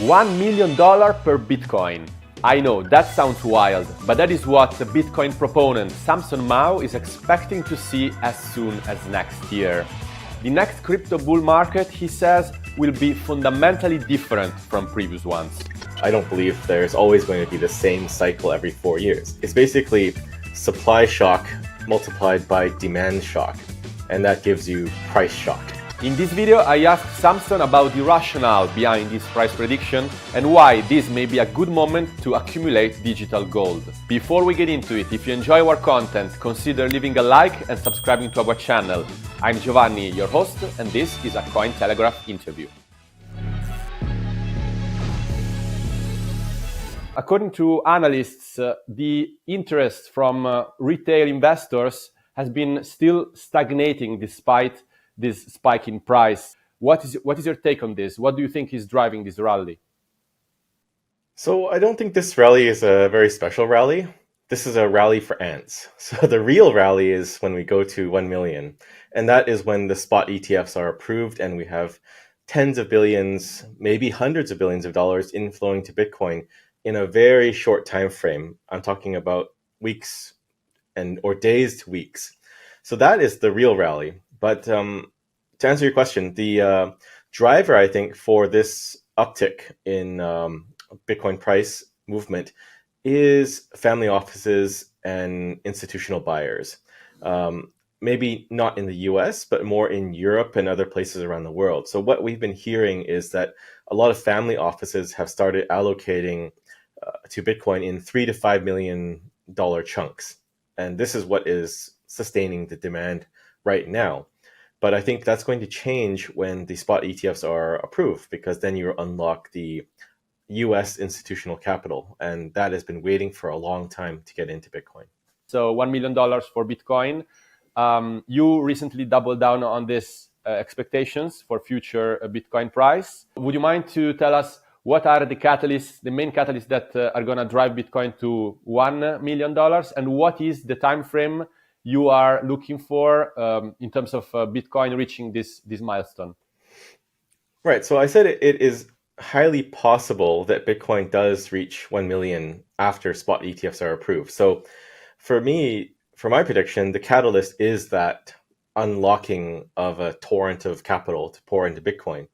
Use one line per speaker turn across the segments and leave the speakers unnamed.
$1 million per Bitcoin. I know, that sounds wild, but that is what the Bitcoin proponent Samson Mow is expecting to see as soon as next year. The next crypto bull market, he says, will be fundamentally different from previous ones.
I don't believe there's always going to be the same cycle every 4 years. It's basically supply shock multiplied by demand shock, and that gives you price shock.
In this video, I asked Samson about the rationale behind this price prediction and why this may be a good moment to accumulate digital gold. Before we get into it, if you enjoy our content, consider leaving a like and subscribing to our channel. I'm Giovanni, your host, and this is a Cointelegraph interview. According to analysts, the interest from retail investors has been still stagnating despite this spike in price. What is your take on this? What do you think is driving this rally?
So I don't think this rally is a very special rally. This is a rally for ants. So the real rally is when we go to 1 million. And that is when the spot ETFs are approved and we have tens of billions, maybe hundreds of billions of dollars inflowing to Bitcoin in a very short time frame. I'm talking about weeks or days to weeks. So that is the real rally. But to answer your question, the driver, I think, for this uptick in Bitcoin price movement is family offices and institutional buyers. Maybe not in the US, but more in Europe and other places around the world. So what we've been hearing is that a lot of family offices have started allocating to Bitcoin in $3 to $5 million chunks. And this is what is sustaining the demand right now. But I think that's going to change when the spot ETFs are approved, because then you unlock the US institutional capital. And that has been waiting for a long time to get into Bitcoin.
So $1 million for Bitcoin. You recently doubled down on this expectations for future Bitcoin price. Would you mind to tell us what are the catalysts, the main catalysts that are going to drive Bitcoin to $1 million? And what is the time frame you are looking for in terms of Bitcoin reaching this milestone?
Right. So I said it is highly possible that Bitcoin does reach 1 million after spot ETFs are approved. So for me, for my prediction, the catalyst is that unlocking of a torrent of capital to pour into Bitcoin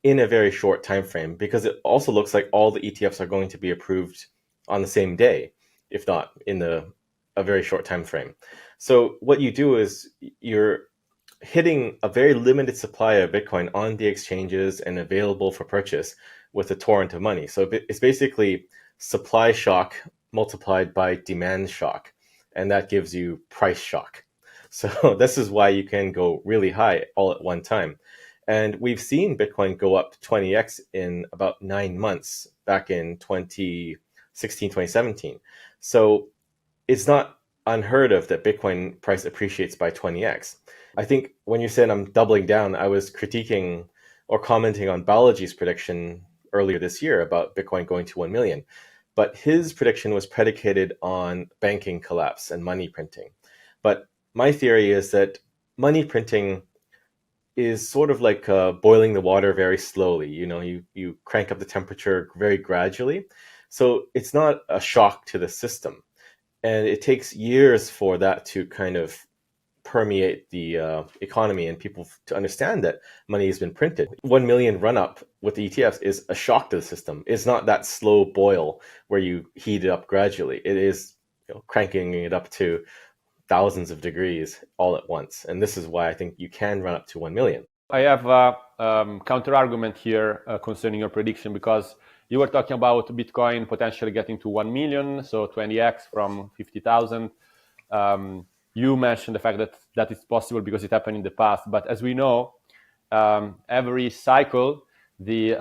in a very short time frame, because it also looks like all the ETFs are going to be approved on the same day, if not in a very short time frame. So what you do is you're hitting a very limited supply of Bitcoin on the exchanges and available for purchase with a torrent of money. So it's basically supply shock multiplied by demand shock, and that gives you price shock. So this is why you can go really high all at one time. And we've seen Bitcoin go up 20x in about 9 months back in 2016, 2017. So it's not unheard of that Bitcoin price appreciates by 20x. I think when you said I'm doubling down, I was critiquing or commenting on Balaji's prediction earlier this year about Bitcoin going to 1 million. But his prediction was predicated on banking collapse and money printing. But my theory is that money printing is sort of like boiling the water very slowly. You know, you crank up the temperature very gradually. So it's not a shock to the system. And it takes years for that to kind of permeate the economy and people to understand that money has been printed. 1 million run up with the ETFs is a shock to the system. It's not that slow boil where you heat it up gradually. It is, cranking it up to thousands of degrees all at once. And this is why I think you can run up to 1 million.
I have a counter argument here concerning your prediction, because you were talking about Bitcoin potentially getting to 1 million, so 20x from 50,000. You mentioned the fact that it's possible because it happened in the past. But as we know, every cycle, the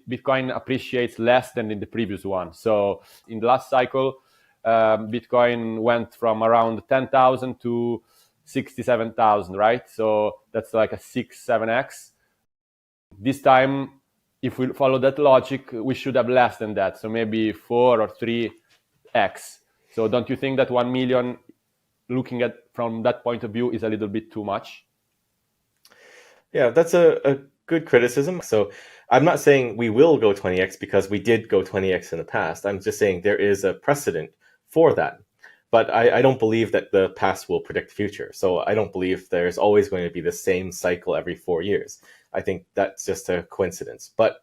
Bitcoin appreciates less than in the previous one. So in the last cycle, Bitcoin went from around 10,000 to 67,000, right? So that's like a 6-7x. This time, if we follow that logic, we should have less than that. So maybe 4 or 3x. So don't you think that 1 million, looking at from that point of view, is a little bit too much?
Yeah, that's a good criticism. So I'm not saying we will go 20x because we did go 20x in the past. I'm just saying there is a precedent for that. But I don't believe that the past will predict the future. So I don't believe there's always going to be the same cycle every 4 years. I think that's just a coincidence. But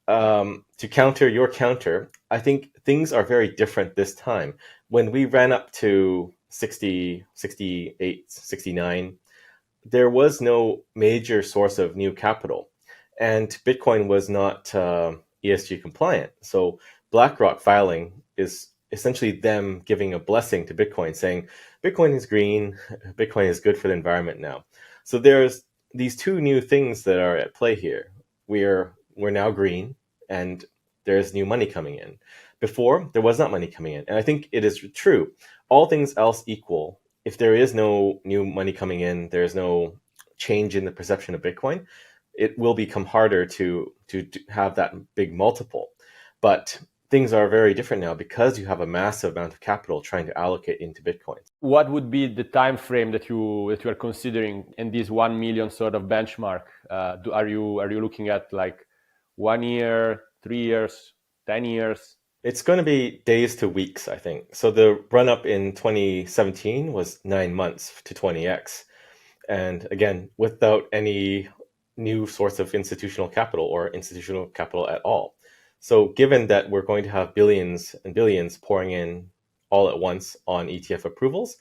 to counter your counter, I think things are very different this time. When we ran up to 60, 68, 69, there was no major source of new capital. And Bitcoin was not ESG compliant. So BlackRock filing is essentially them giving a blessing to Bitcoin, saying Bitcoin is green, Bitcoin is good for the environment now. So there's these two new things that are at play here. We're now green, and there's new money coming in. Before, there was not money coming in. And I think it is true. All things else equal, if there is no new money coming in, there's no change in the perception of Bitcoin, it will become harder to have that big multiple. But things are very different now because you have a massive amount of capital trying to allocate into Bitcoin.
What would be the time frame that you are considering in this 1 million sort of benchmark? Are you looking at like 1 year, 3 years, 10 years?
It's going to be days to weeks, I think. So the run up in 2017 was 9 months to 20x. And again, without any new source of institutional capital or institutional capital at all. So given that we're going to have billions and billions pouring in all at once on ETF approvals,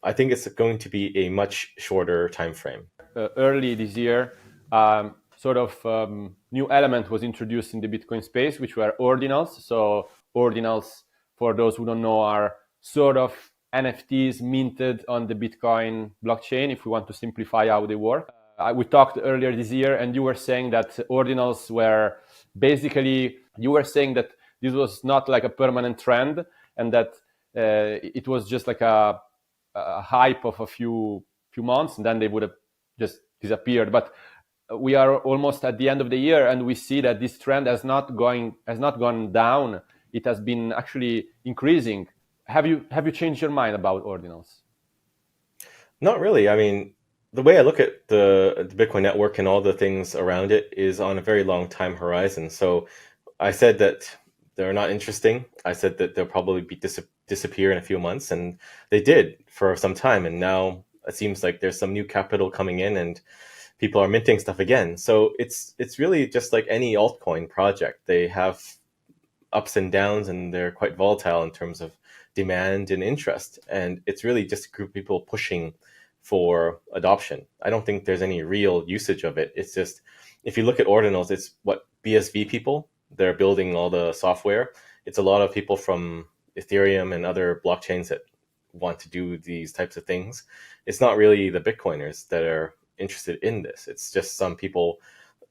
I think it's going to be a much shorter time frame.
Early this year, new element was introduced in the Bitcoin space, which were ordinals. So ordinals, for those who don't know, are sort of NFTs minted on the Bitcoin blockchain, if we want to simplify how they work. We talked earlier this year, and you were saying that ordinals were basically, you were saying that this was not like a permanent trend, and that it was just like a hype of a few months, and then they would have just disappeared. But we are almost at the end of the year, and we see that this trend has not gone down. It has been actually increasing. Have you changed your mind about ordinals?
Not really. I mean, the way I look at the Bitcoin network and all the things around it is on a very long time horizon. So I said that they're not interesting. I said that they'll probably be disappear in a few months, and they did for some time. And now it seems like there's some new capital coming in, and people are minting stuff again. So it's really just like any altcoin project. They have ups and downs, and they're quite volatile in terms of demand and interest. And it's really just a group of people pushing for adoption. I don't think there's any real usage of it. It's just, if you look at ordinals, it's what BSV people, they're building all the software. It's a lot of people from Ethereum and other blockchains that want to do these types of things. It's not really the Bitcoiners that are interested in this. It's just some people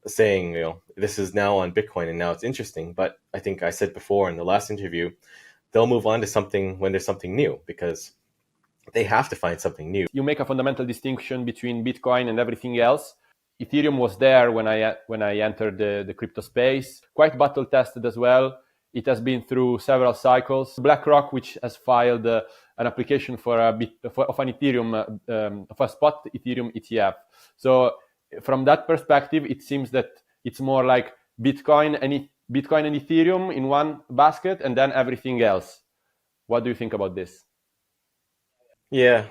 saying, this is now on Bitcoin and now it's interesting. But I think I said before in the last interview, they'll move on to something when there's something new, because they have to find something new.
You make a fundamental distinction between Bitcoin and everything else. Ethereum was there when I entered the crypto space, quite battle tested as well. It has been through several cycles. BlackRock, which has filed an application for of an Ethereum, of a spot Ethereum ETF. So from that perspective, it seems that it's more like Bitcoin and Ethereum in one basket, and then everything else. What do you think about this?
Yeah.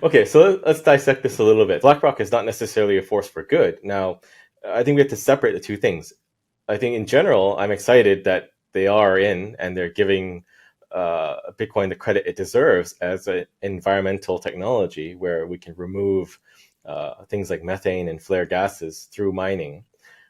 Okay, so let's dissect this a little bit. BlackRock is not necessarily a force for good. Now, I think we have to separate the two things. I think in general, I'm excited that they are in and they're giving Bitcoin the credit it deserves as an environmental technology where we can remove things like methane and flare gases through mining.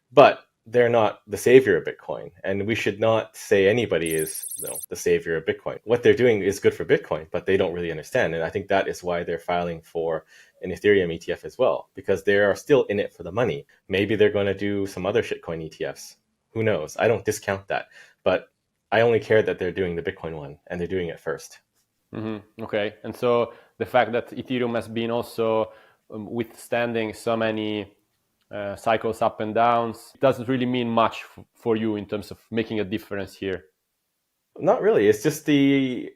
But they're not the savior of Bitcoin, and we should not say anybody is the savior of Bitcoin. What they're doing is good for Bitcoin, but they don't really understand. And I think that is why they're filing for an Ethereum ETF as well, because they are still in it for the money. Maybe they're going to do some other shitcoin ETFs. Who knows? I don't discount that, but I only care that they're doing the Bitcoin one, and they're doing it first.
Mm-hmm. Okay. And so the fact that Ethereum has been also withstanding so many cycles up and downs, it doesn't really mean much for you in terms of making a difference here.
Not really. It's just the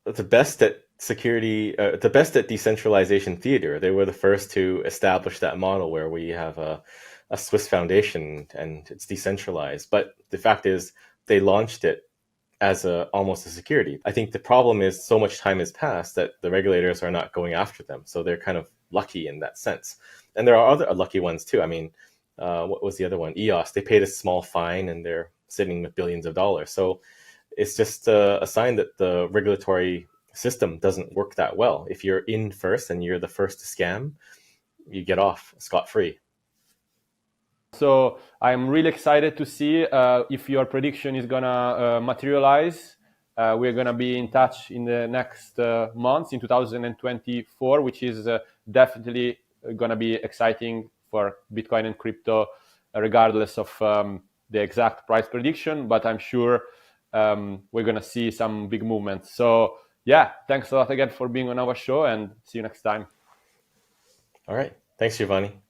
best at security, the best at decentralization theater. They were the first to establish that model where we have a a Swiss foundation and it's decentralized. But the fact is, they launched it as almost a security. I think the problem is so much time has passed that the regulators are not going after them. So they're kind of lucky in that sense. And there are other lucky ones too. I mean, what was the other one? EOS. They paid a small fine and they're sitting with billions of dollars. So it's just a sign that the regulatory system doesn't work that well. If you're in first and you're the first to scam, you get off scot-free.
So I'm really excited to see if your prediction is gonna materialize. We're gonna be in touch in the next months in 2024, which is definitely gonna be exciting for Bitcoin and crypto, regardless of the exact price prediction. But I'm sure we're gonna see some big movements. So yeah, thanks a lot again for being on our show, and see you next time.
All right. Thanks, Giovanni.